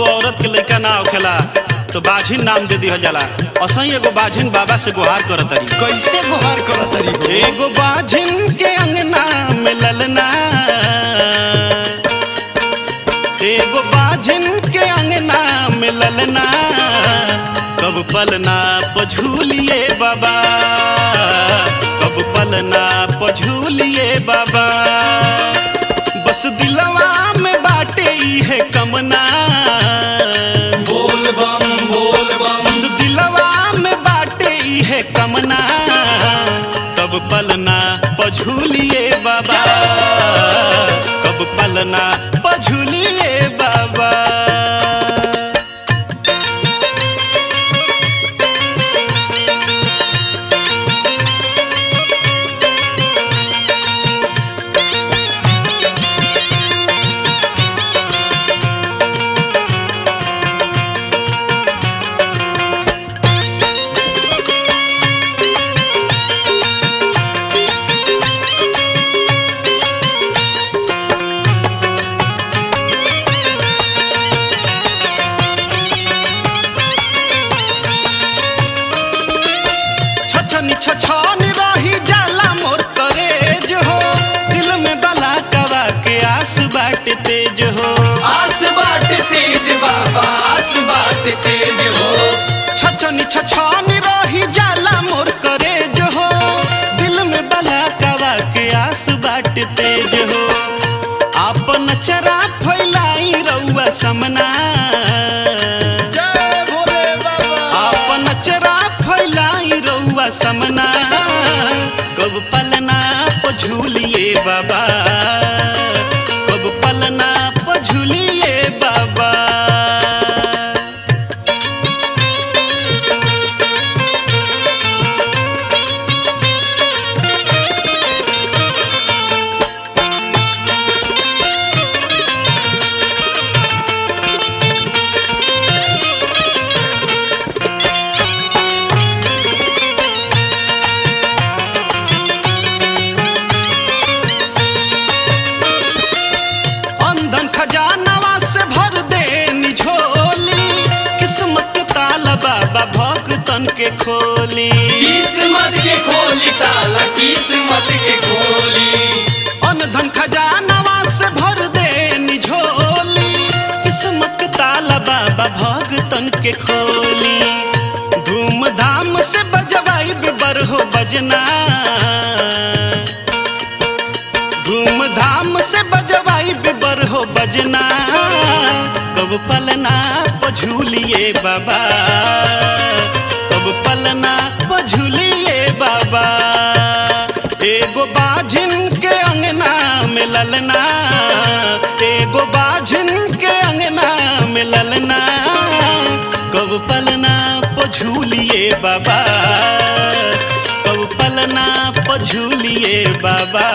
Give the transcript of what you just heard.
कबो औरत के लड़का ना होखेला तो बाझिन नाम दे दिहल जाला। असही एगो बाझिन बाबा से गुहार करतरी। कैसे गुहार करतरी? एगो बाझिन के अंगना में ललना, एगो बाझिन के अंगना में ललना, कब पलना पझूलिए बाबा, कब पलना पझूलिए बाबा। बस दिलवा में बाटे है कमना, बोल बम बोल बम। बस दिलवा में बाटे है कमना, कब पलना पझूलिए बाबा, कब पलना पझूलिए बाबा। छछन रही जाला मोर करेज हो, दिल में बला कवा के आस बाटे तेज हो, आस बाटे तेज बाबा, आस बाटे तेज हो। छछन रही जाला मोर करेज हो, दिल में बला कवा के आस बाटे तेज हो। आपन चरा फैलाई रउआ समना, जय भोले बाबा। आपन चरा फैलाई रउआ समना, कब पलना पझूलिए बाबा, कब पलना पझूलिए बाबा। खजानवा से भर दे निझोली, किस्मत के ताला बाबा भक्तन के खोली, किस्मत के खोली ताला, किस्मत के खोली। अनधन खजानवा से भर दे निझोली, किस्मत के ताला बाबा भक्तन के खोली। धूमधाम से बजवाई बेबर हो बजना, धूमधाम से बजवाई बेबर हो बजना, कब पलना पझूलिए बाबा, कब पलना पझूलिए बाबा। एगो बाझिन के अंगना में ललना, एगो बाझिन के अंगना में ललना, कब पलना पझूलिए बाबा, कब पलना पझूलिए बाबा।